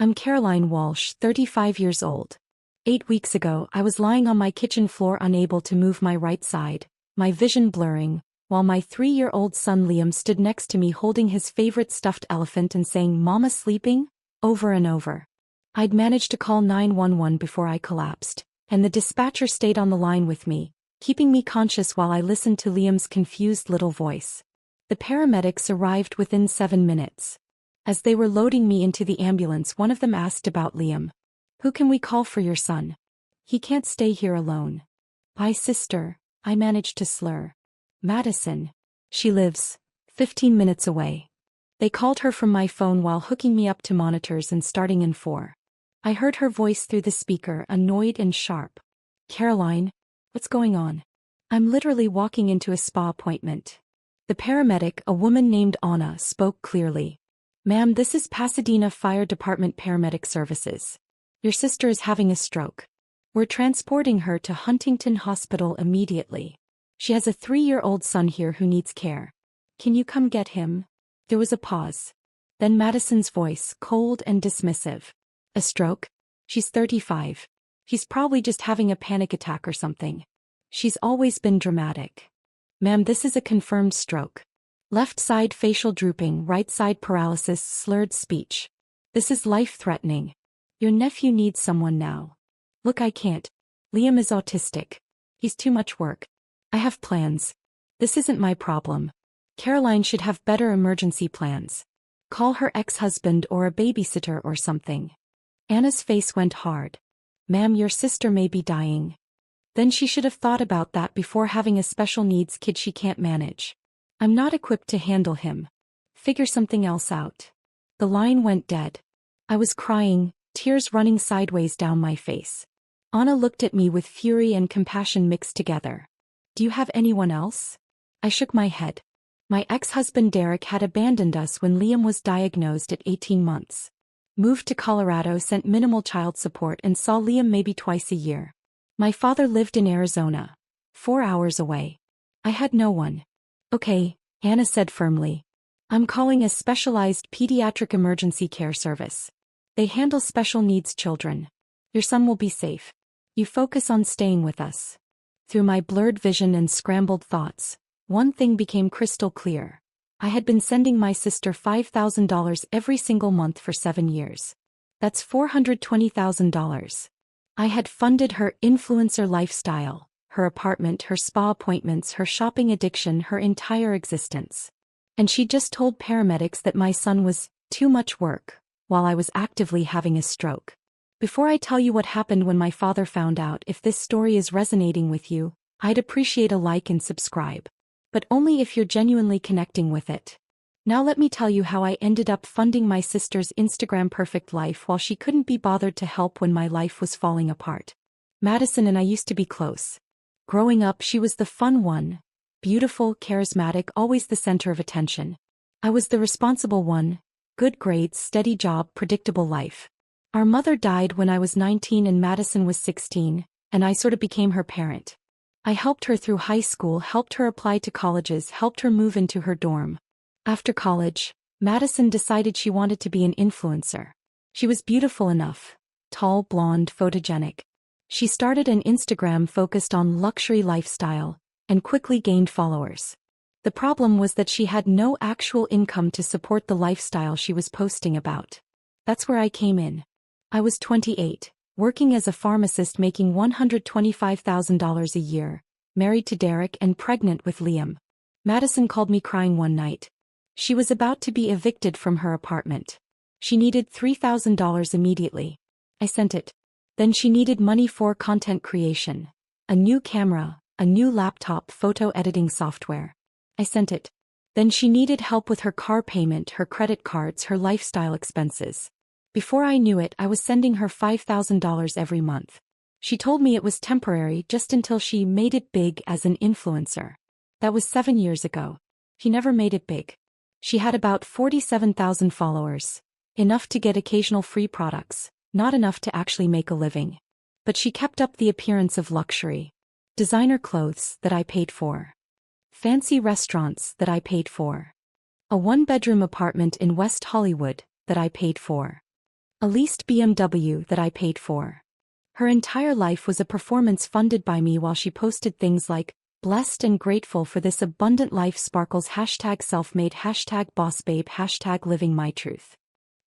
I'm Caroline Walsh, 35 years old. 8 weeks ago, I was lying on my kitchen floor unable to move my right side, my vision blurring, while my 3-year-old son Liam stood next to me holding his favorite stuffed elephant and saying, "Mama sleeping?" over and over. I'd managed to call 911 before I collapsed, and the dispatcher stayed on the line with me, keeping me conscious while I listened to Liam's confused little voice. The paramedics arrived within 7 minutes. As they were loading me into the ambulance, one of them asked about Liam. "Who can we call for your son? He can't stay here alone." "My sister," I managed to slur. "Madison. She lives 15 minutes away." They called her from my phone while hooking me up to monitors and starting in 4. I heard her voice through the speaker, annoyed and sharp. "Caroline, what's going on?" "I'm literally walking into a spa appointment." The paramedic, a woman named Anna, spoke clearly. "Ma'am, this is Pasadena Fire Department Paramedic Services. Your sister is having a stroke. We're transporting her to Huntington Hospital immediately. She has a 3-year-old son here who needs care. Can you come get him?" There was a pause. Then Madison's voice, cold and dismissive. "A stroke? She's 35. He's probably just having a panic attack or something. She's always been dramatic." "Ma'am, this is a confirmed stroke. Left side facial drooping, right side paralysis, slurred speech. This is life-threatening. Your nephew needs someone now." "Look, I can't. Liam is autistic. He's too much work. I have plans. This isn't my problem. Caroline should have better emergency plans. Call her ex-husband or a babysitter or something." Anna's face went hard. "Ma'am, your sister may be dying." Then she should have thought about that before having a special needs kid she can't manage. "I'm not equipped to handle him. Figure something else out." The line went dead. I was crying, tears running sideways down my face. Anna looked at me with fury and compassion mixed together. "Do you have anyone else?" I shook my head. My ex-husband Derek had abandoned us when Liam was diagnosed at 18 months. Moved to Colorado, sent minimal child support, and saw Liam maybe twice a year. My father lived in Arizona, 4 hours away. I had no one. "Okay," Anna said firmly. "I'm calling a specialized pediatric emergency care service. They handle special needs children. Your son will be safe. You focus on staying with us." Through my blurred vision and scrambled thoughts, one thing became crystal clear. I had been sending my sister $5,000 every single month for 7 years. That's $420,000. I had funded her influencer lifestyle, her apartment, her spa appointments, her shopping addiction, her entire existence. And she just told paramedics that my son was too much work, while I was actively having a stroke. Before I tell you what happened when my father found out, if this story is resonating with you, I'd appreciate a like and subscribe. But only if you're genuinely connecting with it. Now let me tell you how I ended up funding my sister's Instagram perfect life while she couldn't be bothered to help when my life was falling apart. Madison and I used to be close. Growing up, she was the fun one. Beautiful, charismatic, always the center of attention. I was the responsible one. Good grades, steady job, predictable life. Our mother died when I was 19 and Madison was 16, and I sort of became her parent. I helped her through high school, helped her apply to colleges, helped her move into her dorm. After college, Madison decided she wanted to be an influencer. She was beautiful enough. Tall, blonde, photogenic. She started an Instagram focused on luxury lifestyle, and quickly gained followers. The problem was that she had no actual income to support the lifestyle she was posting about. That's where I came in. I was 28, working as a pharmacist making $125,000 a year, married to Derek and pregnant with Liam. Madison called me crying one night. She was about to be evicted from her apartment. She needed $3,000 immediately. I sent it. Then she needed money for content creation. A new camera, a new laptop, photo editing software. I sent it. Then she needed help with her car payment, her credit cards, her lifestyle expenses. Before I knew it, I was sending her $5,000 every month. She told me it was temporary, just until she made it big as an influencer. That was 7 years ago. She never made it big. She had about 47,000 followers. Enough to get occasional free products, not enough to actually make a living. But she kept up the appearance of luxury. Designer clothes that I paid for. Fancy restaurants that I paid for. A 1-bedroom apartment in West Hollywood that I paid for. A leased BMW that I paid for. Her entire life was a performance funded by me while she posted things like, blessed and grateful for this abundant life sparkles hashtag self-made hashtag boss babe hashtag living my truth.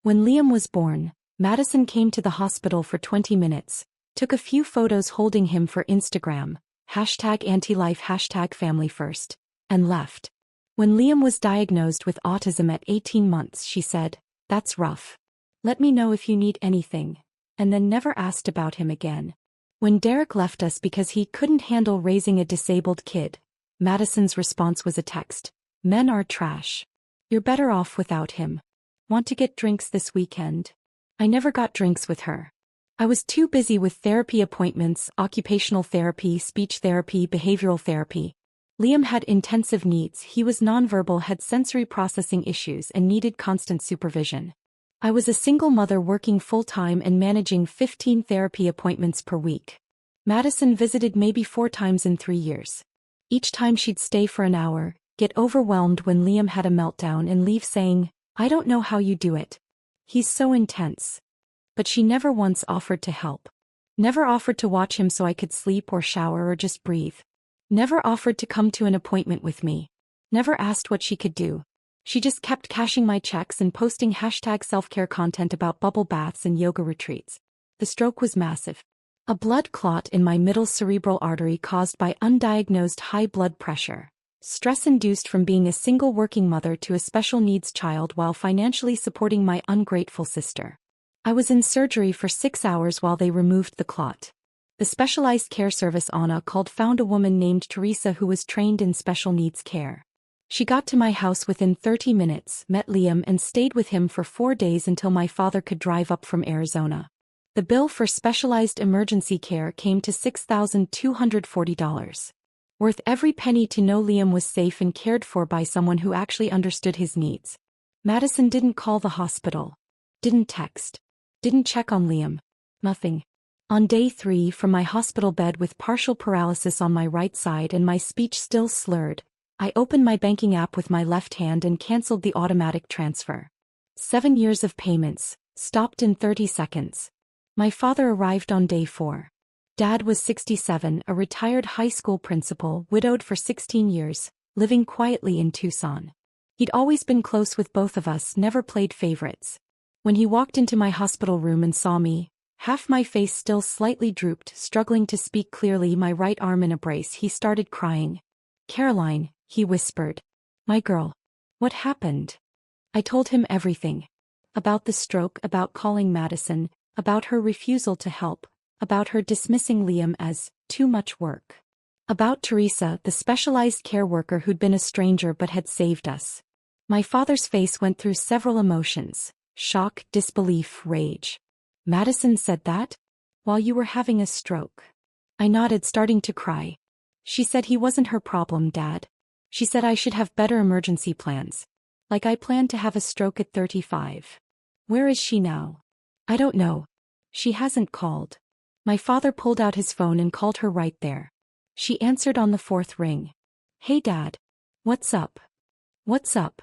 When Liam was born, Madison came to the hospital for 20 minutes, took a few photos holding him for Instagram, hashtag anti-life hashtag family first, and left. When Liam was diagnosed with autism at 18 months, she said, "That's rough. Let me know if you need anything," and then never asked about him again. When Derek left us because he couldn't handle raising a disabled kid, Madison's response was a text, "Men are trash. You're better off without him. Want to get drinks this weekend?" I never got drinks with her. I was too busy with therapy appointments, occupational therapy, speech therapy, behavioral therapy. Liam had intensive needs, he was nonverbal, had sensory processing issues, and needed constant supervision. I was a single mother working full-time and managing 15 therapy appointments per week. Madison visited maybe 4 times in 3 years. Each time she'd stay for an hour, get overwhelmed when Liam had a meltdown and leave saying, "I don't know how you do it. He's so intense." But she never once offered to help. Never offered to watch him so I could sleep or shower or just breathe. Never offered to come to an appointment with me. Never asked what she could do. She just kept cashing my checks and posting hashtag self-care content about bubble baths and yoga retreats. The stroke was massive. A blood clot in my middle cerebral artery caused by undiagnosed high blood pressure. Stress induced from being a single working mother to a special needs child while financially supporting my ungrateful sister. I was in surgery for 6 hours while they removed the clot. The specialized care service Anna called found a woman named Teresa who was trained in special needs care. She got to my house within 30 minutes, met Liam and stayed with him for 4 days until my father could drive up from Arizona. The bill for specialized emergency care came to $6,240. Worth every penny to know Liam was safe and cared for by someone who actually understood his needs. Madison didn't call the hospital. Didn't text. Didn't check on Liam. Nothing. On day 3, from my hospital bed with partial paralysis on my right side and my speech still slurred, I opened my banking app with my left hand and canceled the automatic transfer. 7 years of payments, stopped in 30 seconds. My father arrived on day 4. Dad was 67, a retired high school principal, widowed for 16 years, living quietly in Tucson. He'd always been close with both of us, never played favorites. When he walked into my hospital room and saw me, half my face still slightly drooped, struggling to speak clearly, my right arm in a brace, he started crying. "Caroline," he whispered. "My girl. What happened?" I told him everything. About the stroke, about calling Madison, about her refusal to help, about her dismissing Liam as too much work. About Teresa, the specialized care worker who'd been a stranger but had saved us. My father's face went through several emotions: shock, disbelief, rage. "Madison said that? While you were having a stroke?" I nodded, starting to cry. "She said he wasn't her problem, Dad. She said I should have better emergency plans. Like I planned to have a stroke at 35. Where is she now?" "I don't know. She hasn't called." My father pulled out his phone and called her right there. She answered on the 4th ring. "Hey Dad. What's up? What's up?"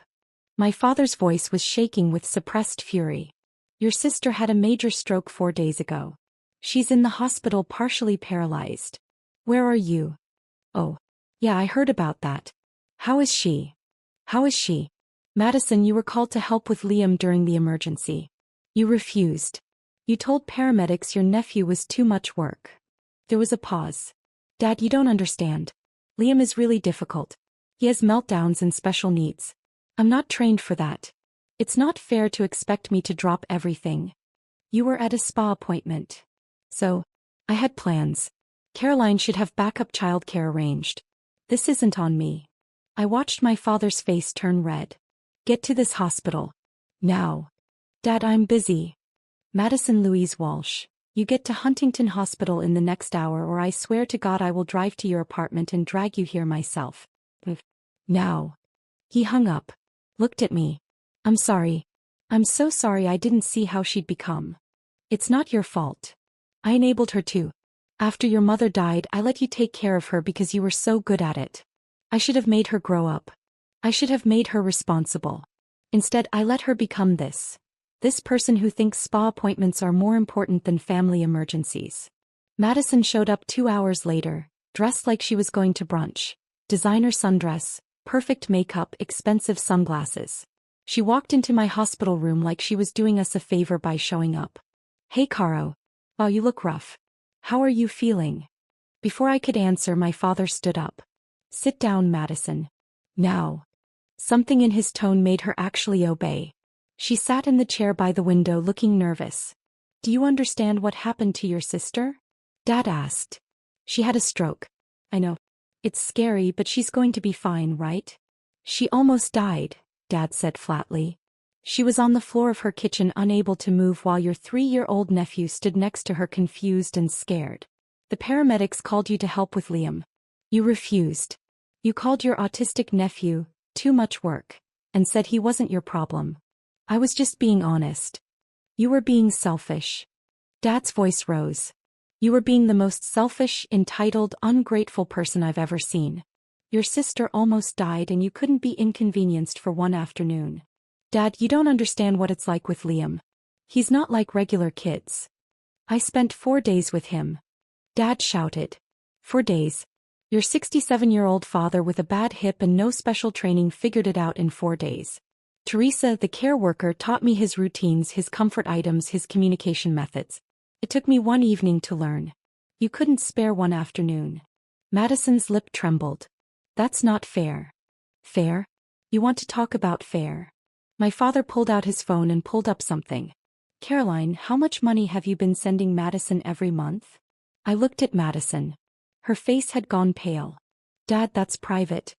My father's voice was shaking with suppressed fury. "Your sister had a major stroke 4 days ago. She's in the hospital partially paralyzed. Where are you?" "Oh. Yeah, I heard about that. How is she?" "How is she?" "Madison, you were called to help with Liam during the emergency. You refused. You told paramedics your nephew was too much work." There was a pause. "Dad, you don't understand. Liam is really difficult. He has meltdowns and special needs. I'm not trained for that. It's not fair to expect me to drop everything. You were at a spa appointment. So, I had plans. Caroline should have backup childcare arranged. This isn't on me." I watched my father's face turn red. "Get to this hospital. Now." "Dad, I'm busy." "Madison Louise Walsh, you get to Huntington Hospital in the next hour or I swear to God I will drive to your apartment and drag you here myself. Now." He hung up. Looked at me. "I'm sorry. I'm so sorry, I didn't see how she'd become. It's not your fault. I enabled her to. After your mother died, I let you take care of her because you were so good at it. I should have made her grow up. I should have made her responsible. Instead, I let her become this. This person who thinks spa appointments are more important than family emergencies. Madison showed up 2 hours later, dressed like she was going to brunch. Designer sundress, perfect makeup, expensive sunglasses. She walked into my hospital room like she was doing us a favor by showing up. "Hey Caro. Wow, you look rough. How are you feeling?" Before I could answer, my father stood up. "Sit down, Madison. Now." Something in his tone made her actually obey. She sat in the chair by the window looking nervous. "Do you understand what happened to your sister?" Dad asked. "She had a stroke." "I know. It's scary, but she's going to be fine, right?" "She almost died," Dad said flatly. "She was on the floor of her kitchen unable to move while your 3-year-old nephew stood next to her confused and scared. The paramedics called you to help with Liam. You refused. You called your autistic nephew, too much work, and said he wasn't your problem. I was just being honest. You were being selfish." Dad's voice rose. "You were being the most selfish, entitled, ungrateful person I've ever seen. Your sister almost died and you couldn't be inconvenienced for one afternoon. Dad, you don't understand what it's like with Liam. He's not like regular kids. I spent 4 days with him." Dad shouted. "4 days? Your 67-year-old father with a bad hip and no special training figured it out in 4 days. Teresa, the care worker, taught me his routines, his comfort items, his communication methods. It took me 1 evening to learn. You couldn't spare 1 afternoon." Madison's lip trembled. "That's not fair." "Fair? You want to talk about fair?" My father pulled out his phone and pulled up something. "Caroline, how much money have you been sending Madison every month?" I looked at Madison. Her face had gone pale. "Dad, that's private."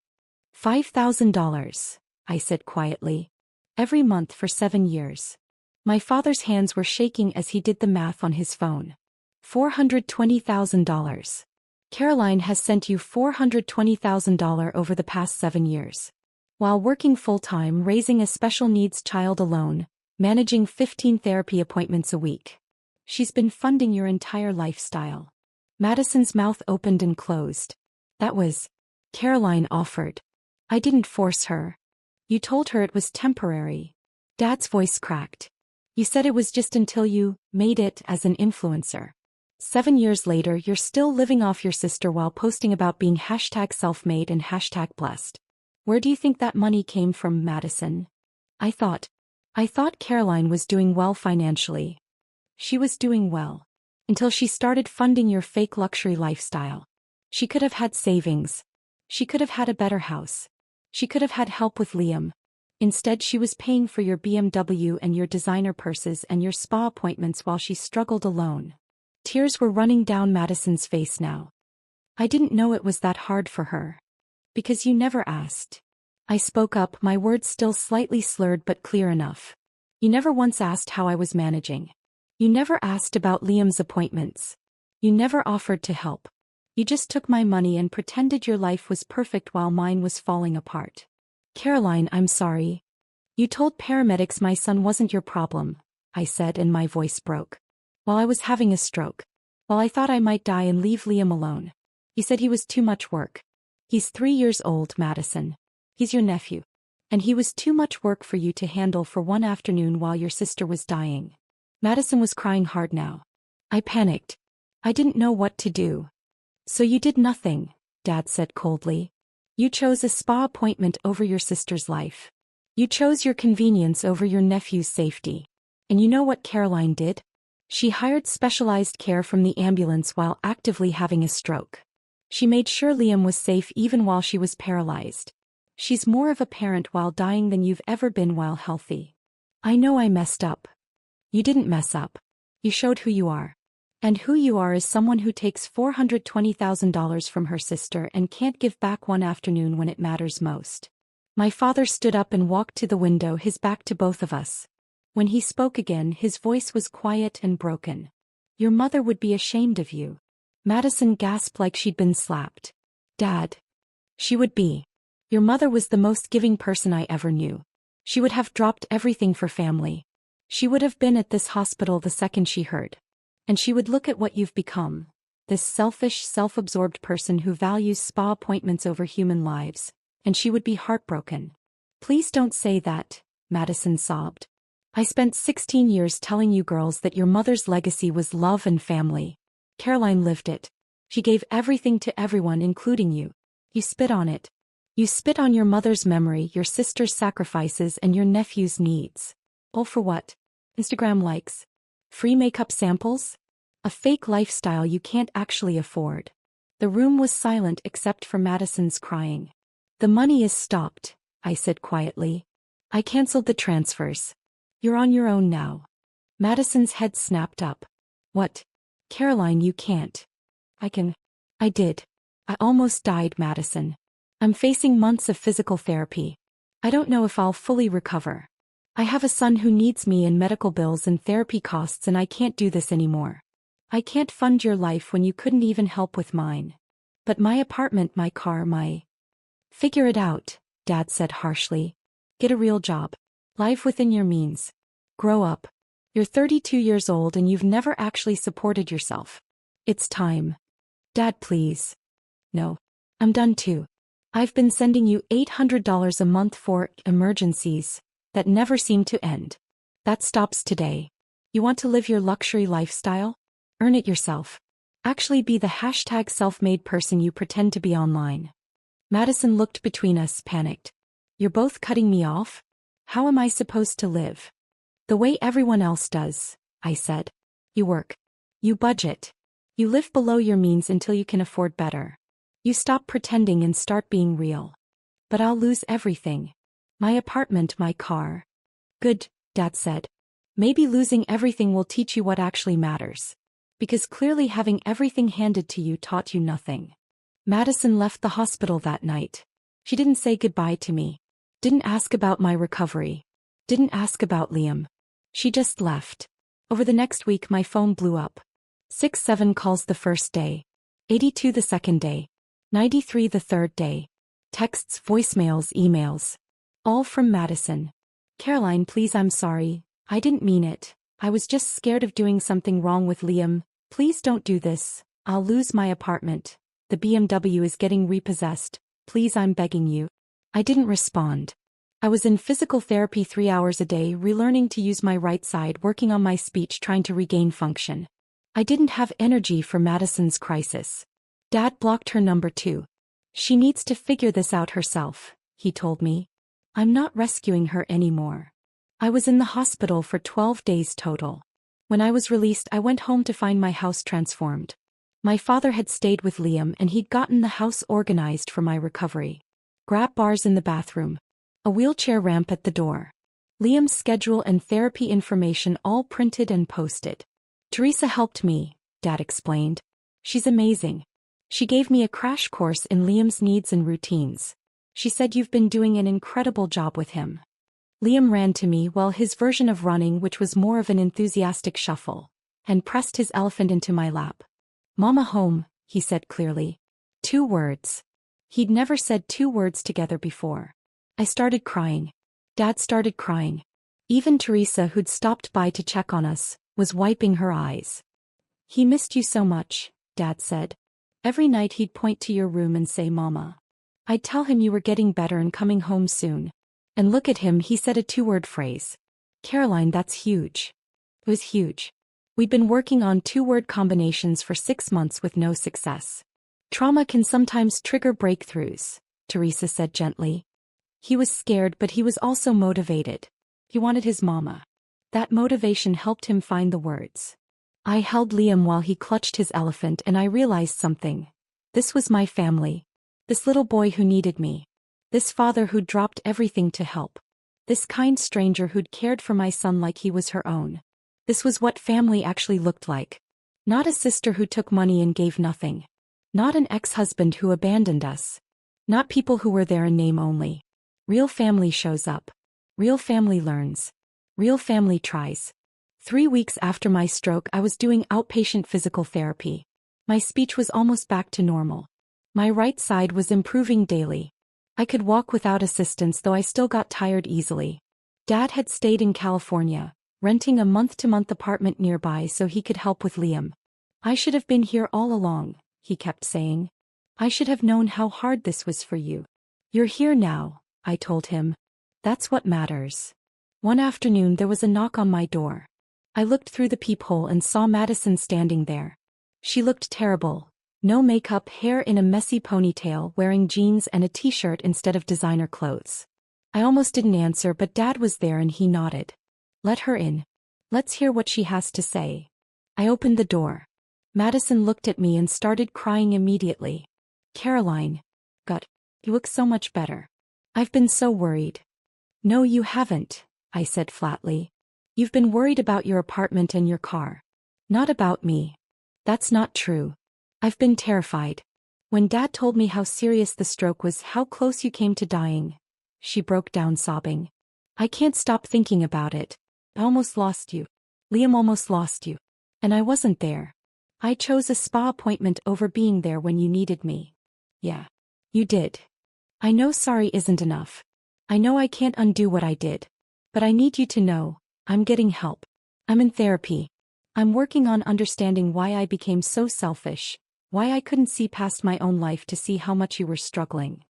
$5,000, I said quietly. "Every month for 7 years." My father's hands were shaking as he did the math on his phone. $420,000. Caroline has sent you $420,000 over the past 7 years. While working full-time, raising a special needs child alone, managing 15 therapy appointments a week. She's been funding your entire lifestyle. Madison's mouth opened and closed. "That was..." Caroline offered. "I didn't force her. You told her it was temporary." Dad's voice cracked. "You said it was just until you made it as an influencer. 7 years later, you're still living off your sister while posting about being #self-made and #blessed. Where do you think that money came from, Madison?" I thought Caroline was doing well financially. She was doing well. Until she started funding your fake luxury lifestyle. She could have had savings. She could have had a better house. She could have had help with Liam. Instead, she was paying for your BMW and your designer purses and your spa appointments while she struggled alone. Tears were running down Madison's face now. "I didn't know it was that hard for her. Because you never asked." I spoke up, my words still slightly slurred but clear enough. "You never once asked how I was managing. You never asked about Liam's appointments. You never offered to help. You just took my money and pretended your life was perfect while mine was falling apart. Caroline, I'm sorry. You told paramedics my son wasn't your problem," I said, and my voice broke. "While I was having a stroke. While I thought I might die and leave Liam alone. You said he was too much work. He's 3 years old, Madison. He's your nephew. And he was too much work for you to handle for 1 afternoon while your sister was dying." Madison was crying hard now. I panicked. I didn't know what to do. "So you did nothing," Dad said coldly. "You chose a spa appointment over your sister's life. You chose your convenience over your nephew's safety. And you know what Caroline did? She hired specialized care from the ambulance while actively having a stroke. She made sure Liam was safe even while she was paralyzed. She's more of a parent while dying than you've ever been while healthy. I know I messed up. You didn't mess up. You showed who you are. And who you are is someone who takes $420,000 from her sister and can't give back 1 afternoon when it matters most." My father stood up and walked to the window, his back to both of us. When he spoke again, his voice was quiet and broken. "Your mother would be ashamed of you." Madison gasped like she'd been slapped. "Dad. She would be. Your mother was the most giving person I ever knew. She would have dropped everything for family. She would have been at this hospital the second she heard. And she would look at what you've become. This selfish, self-absorbed person who values spa appointments over human lives. And she would be heartbroken." "Please don't say that," Madison sobbed. I spent 16 years telling you girls that your mother's legacy was love and family. Caroline lived it. She gave everything to everyone, including you. You spit on it. You spit on your mother's memory, your sister's sacrifices, and your nephew's needs. All for what? Instagram likes? Free makeup samples? A fake lifestyle you can't actually afford. The room was silent except for Madison's crying. The money is stopped, I said quietly. I canceled the transfers. You're on your own now. Madison's head snapped up. What? Caroline, you can't. I can. I did. I almost died, Madison. I'm facing months of physical therapy. I don't know if I'll fully recover. I have a son who needs me and medical bills and therapy costs, and I can't do this anymore. I can't fund your life when you couldn't even help with mine. But my apartment, my car, my... Figure it out, Dad said harshly. Get a real job. Live within your means. Grow up. You're 32 years old and you've never actually supported yourself. It's time. Dad, please. No. I'm done too. I've been sending you $800 a month for emergencies that never seem to end. That stops today. You want to live your luxury lifestyle? Earn it yourself. Actually be the hashtag self-made person you pretend to be online. Madison looked between us, panicked. You're both cutting me off? How am I supposed to live? The way everyone else does, I said. You work. You budget. You live below your means until you can afford better. You stop pretending and start being real. But I'll lose everything. My apartment, my car. Good, Dad said. Maybe losing everything will teach you what actually matters. Because clearly having everything handed to you taught you nothing. Madison left the hospital that night. She didn't say goodbye to me. Didn't ask about my recovery. Didn't ask about Liam. She just left. Over the next week my phone blew up. 67 calls the first day. 82 the second day. 93 the third day. Texts, voicemails, emails. All from Madison. Caroline, please, I'm sorry. I didn't mean it. I was just scared of doing something wrong with Liam. Please don't do this. I'll lose my apartment. The BMW is getting repossessed. Please, I'm begging you. I didn't respond. I was in physical therapy 3 hours a day, relearning to use my right side, working on my speech, trying to regain function. I didn't have energy for Madison's crisis. Dad blocked her number too. She needs to figure this out herself, he told me. I'm not rescuing her anymore. I was in the hospital for 12 days total. When I was released, I went home to find my house transformed. My father had stayed with Liam and he'd gotten the house organized for my recovery. Grab bars in the bathroom. A wheelchair ramp at the door. Liam's schedule and therapy information all printed and posted. Teresa helped me, Dad explained. She's amazing. She gave me a crash course in Liam's needs and routines. She said you've been doing an incredible job with him. Liam ran to me, well, his version of running, which was more of an enthusiastic shuffle, and pressed his elephant into my lap. Mama home, he said clearly. 2 words. He'd never said 2 words together before. I started crying. Dad started crying. Even Teresa, who'd stopped by to check on us, was wiping her eyes. He missed you so much, Dad said. Every night he'd point to your room and say, Mama. I'd tell him you were getting better and coming home soon. And look at him, he said a 2-word phrase. Caroline, that's huge. It was huge. We'd been working on 2-word combinations for 6 months with no success. Trauma can sometimes trigger breakthroughs, Teresa said gently. He was scared, but he was also motivated. He wanted his mama. That motivation helped him find the words. I held Liam while he clutched his elephant and I realized something. This was my family. This little boy who needed me. This father who'd dropped everything to help. This kind stranger who'd cared for my son like he was her own. This was what family actually looked like. Not a sister who took money and gave nothing. Not an ex-husband who abandoned us. Not people who were there in name only. Real family shows up. Real family learns. Real family tries. 3 weeks after my stroke, I was doing outpatient physical therapy. My speech was almost back to normal. My right side was improving daily. I could walk without assistance, though I still got tired easily. Dad had stayed in California, renting a month-to-month apartment nearby so he could help with Liam. I should have been here all along, he kept saying. I should have known how hard this was for you. You're here now, I told him. That's what matters. One afternoon there was a knock on my door. I looked through the peephole and saw Madison standing there. She looked terrible. No makeup, hair in a messy ponytail, wearing jeans and a t-shirt instead of designer clothes. I almost didn't answer, but Dad was there and he nodded. Let her in. Let's hear what she has to say. I opened the door. Madison looked at me and started crying immediately. Caroline. God, you look so much better. I've been so worried. No, you haven't, I said flatly. You've been worried about your apartment and your car. Not about me. That's not true. I've been terrified. When Dad told me how serious the stroke was, how close you came to dying. She broke down sobbing. I can't stop thinking about it. I almost lost you. Liam almost lost you. And I wasn't there. I chose a spa appointment over being there when you needed me. Yeah. You did. I know sorry isn't enough. I know I can't undo what I did. But I need you to know, I'm getting help. I'm in therapy. I'm working on understanding why I became so selfish, why I couldn't see past my own life to see how much you were struggling.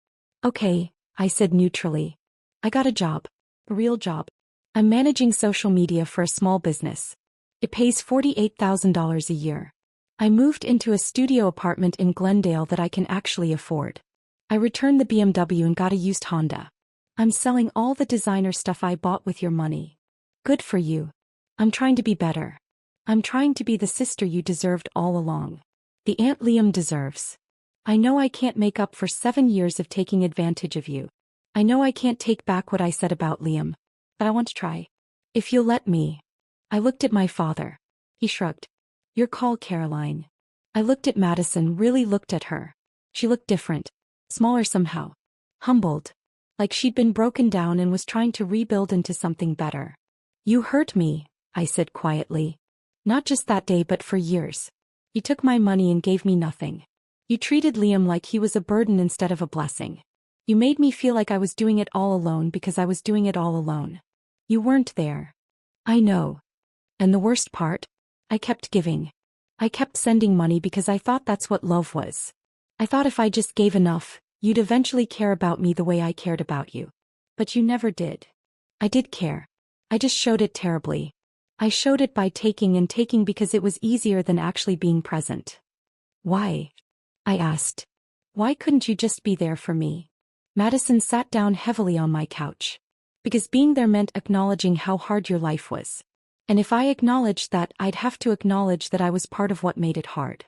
Okay, I said neutrally. I got a job. A real job. I'm managing social media for a small business. It pays $48,000 a year. I moved into a studio apartment in Glendale that I can actually afford. I returned the BMW and got a used Honda. I'm selling all the designer stuff I bought with your money. Good for you. I'm trying to be better. I'm trying to be the sister you deserved all along. The aunt Liam deserves. I know I can't make up for 7 years of taking advantage of you. I know I can't take back what I said about Liam. But I want to try. If you'll let me. I looked at my father. He shrugged. Your call, Caroline. I looked at Madison, really looked at her. She looked different. Smaller somehow. Humbled. Like she'd been broken down and was trying to rebuild into something better. You hurt me, I said quietly. Not just that day but for years. You took my money and gave me nothing. You treated Liam like he was a burden instead of a blessing. You made me feel like I was doing it all alone because I was doing it all alone. You weren't there. I know. And the worst part? I kept giving. I kept sending money because I thought that's what love was. I thought if I just gave enough, you'd eventually care about me the way I cared about you. But you never did. I did care. I just showed it terribly. I showed it by taking and taking because it was easier than actually being present. Why? I asked. Why couldn't you just be there for me? Madison sat down heavily on my couch. Because being there meant acknowledging how hard your life was. And if I acknowledged that, I'd have to acknowledge that I was part of what made it hard.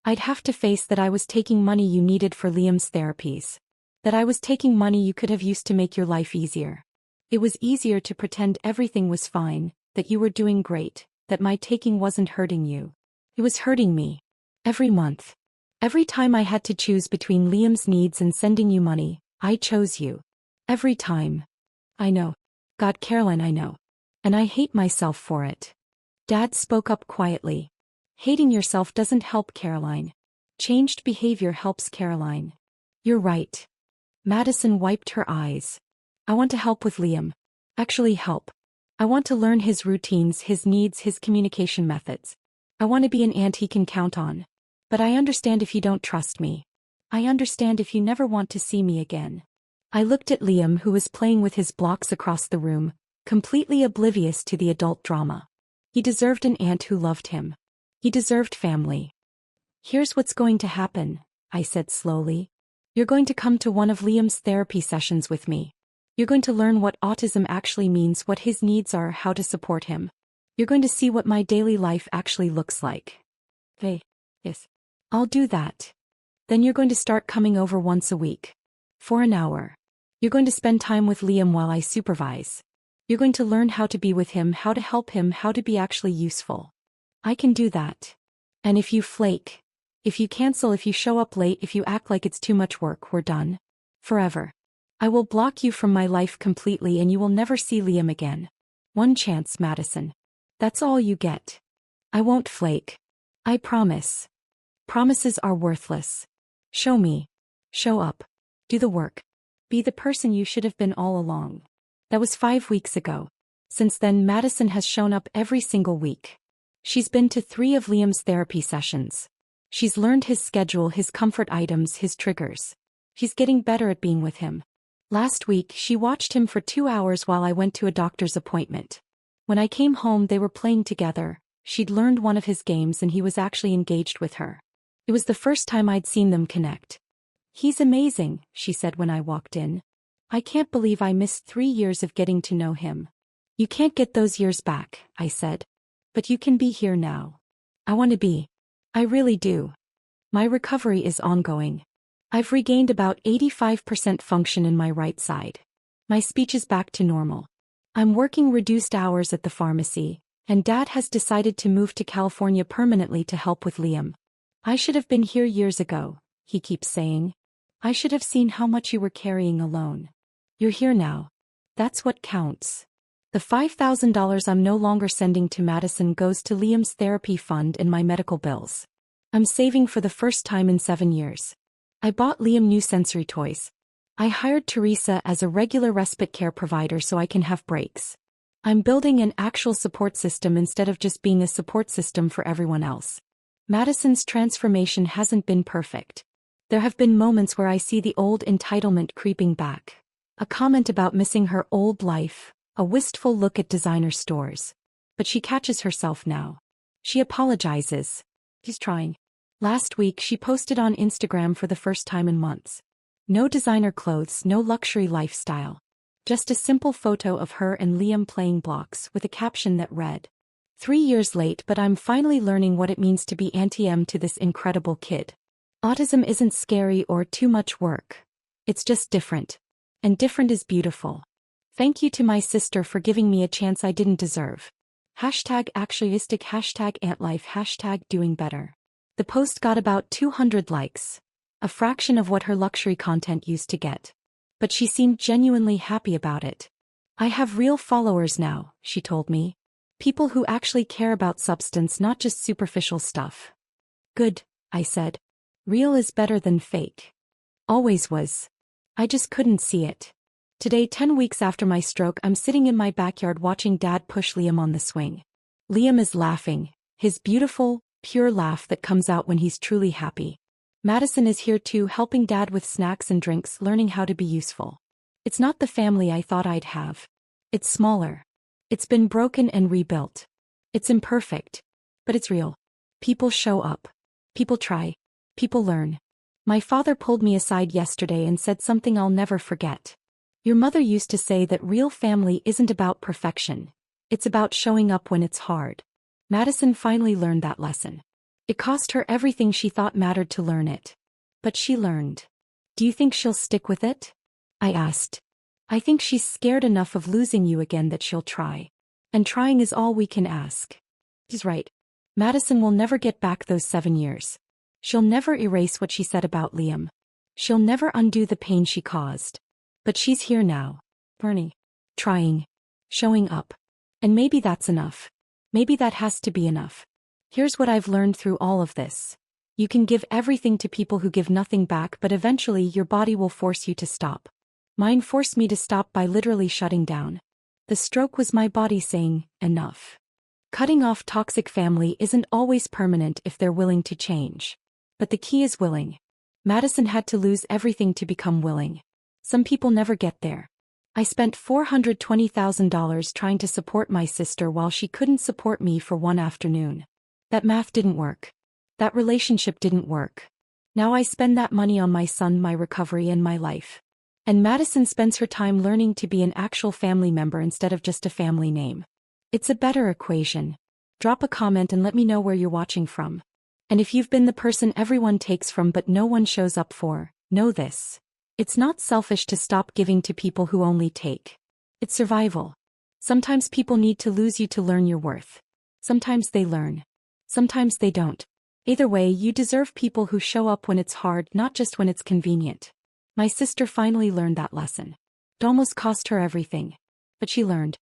I'd have to face that I was taking money you needed for Liam's therapies. That I was taking money you could have used to make your life easier. It was easier to pretend everything was fine, that you were doing great, that my taking wasn't hurting you. It was hurting me. Every month. Every time I had to choose between Liam's needs and sending you money, I chose you. Every time. I know. God, Caroline, I know. And I hate myself for it. Dad spoke up quietly. Hating yourself doesn't help, Caroline. Changed behavior helps, Caroline. You're right. Madison wiped her eyes. I want to help with Liam. Actually help. I want to learn his routines, his needs, his communication methods. I want to be an aunt he can count on. But I understand if you don't trust me. I understand if you never want to see me again. I looked at Liam, who was playing with his blocks across the room, completely oblivious to the adult drama. He deserved an aunt who loved him. He deserved family. Here's what's going to happen, I said slowly. You're going to come to one of Liam's therapy sessions with me. You're going to learn what autism actually means, what his needs are, how to support him. You're going to see what my daily life actually looks like. Hey, yes. I'll do that. Then you're going to start coming over once a week. For an hour. You're going to spend time with Liam while I supervise. You're going to learn how to be with him, how to help him, how to be actually useful. I can do that. And if you flake, if you cancel, if you show up late, if you act like it's too much work, we're done. Forever. I will block you from my life completely and you will never see Liam again. One chance, Madison. That's all you get. I won't flake. I promise. Promises are worthless. Show me. Show up. Do the work. Be the person you should have been all along. That was 5 weeks ago. Since then, Madison has shown up every single week. She's been to 3 of Liam's therapy sessions. She's learned his schedule, his comfort items, his triggers. She's getting better at being with him. Last week, she watched him for 2 hours while I went to a doctor's appointment. When I came home, they were playing together. She'd learned one of his games and he was actually engaged with her. It was the first time I'd seen them connect. "He's amazing," she said when I walked in. "I can't believe I missed 3 years of getting to know him." "You can't get those years back," I said. "But you can be here now." "I want to be. I really do." My recovery is ongoing. I've regained about 85% function in my right side. My speech is back to normal. I'm working reduced hours at the pharmacy, and Dad has decided to move to California permanently to help with Liam. "I should have been here years ago," he keeps saying. "I should have seen how much you were carrying alone. You're here now. That's what counts." The $5,000 I'm no longer sending to Madison goes to Liam's therapy fund and my medical bills. I'm saving for the first time in 7 years. I bought Liam new sensory toys. I hired Teresa as a regular respite care provider so I can have breaks. I'm building an actual support system instead of just being a support system for everyone else. Madison's transformation hasn't been perfect. There have been moments where I see the old entitlement creeping back. A comment about missing her old life, a wistful look at designer stores. But she catches herself now. She apologizes. She's trying. Last week she posted on Instagram for the first time in months. No designer clothes, no luxury lifestyle. Just a simple photo of her and Liam playing blocks with a caption that read, "3 years late, but I'm finally learning what it means to be Auntie M to this incredible kid. Autism isn't scary or too much work. It's just different. And different is beautiful. Thank you to my sister for giving me a chance I didn't deserve. #Autistic, #AntLife, #doing better." The post got about 200 likes. A fraction of what her luxury content used to get. But she seemed genuinely happy about it. "I have real followers now," she told me. "People who actually care about substance, not just superficial stuff." "Good," I said. "Real is better than fake. Always was. I just couldn't see it." Today, 10 weeks after my stroke, I'm sitting in my backyard watching Dad push Liam on the swing. Liam is laughing, his beautiful, pure laugh that comes out when he's truly happy. Madison is here too, helping Dad with snacks and drinks, learning how to be useful. It's not the family I thought I'd have. It's smaller. It's been broken and rebuilt. It's imperfect. But it's real. People show up. People try. People learn. My father pulled me aside yesterday and said something I'll never forget. "Your mother used to say that real family isn't about perfection. It's about showing up when it's hard." Madison finally learned that lesson. It cost her everything she thought mattered to learn it. But she learned. "Do you think she'll stick with it?" I asked. "I think she's scared enough of losing you again that she'll try. And trying is all we can ask." She's right. Madison will never get back those 7 years. She'll never erase what she said about Liam. She'll never undo the pain she caused. But she's here now. Learning. Trying. Showing up. And maybe that's enough. Maybe that has to be enough. Here's what I've learned through all of this. You can give everything to people who give nothing back, but eventually your body will force you to stop. Mine forced me to stop by literally shutting down. The stroke was my body saying, enough. Cutting off toxic family isn't always permanent if they're willing to change. But the key is willing. Madison had to lose everything to become willing. Some people never get there. I spent $420,000 trying to support my sister while she couldn't support me for one afternoon. That math didn't work. That relationship didn't work. Now I spend that money on my son, my recovery, and my life. And Madison spends her time learning to be an actual family member instead of just a family name. It's a better equation. Drop a comment and let me know where you're watching from. And if you've been the person everyone takes from but no one shows up for, know this. It's not selfish to stop giving to people who only take. It's survival. Sometimes people need to lose you to learn your worth. Sometimes they learn. Sometimes they don't. Either way, you deserve people who show up when it's hard, not just when it's convenient. My sister finally learned that lesson. It almost cost her everything. But she learned.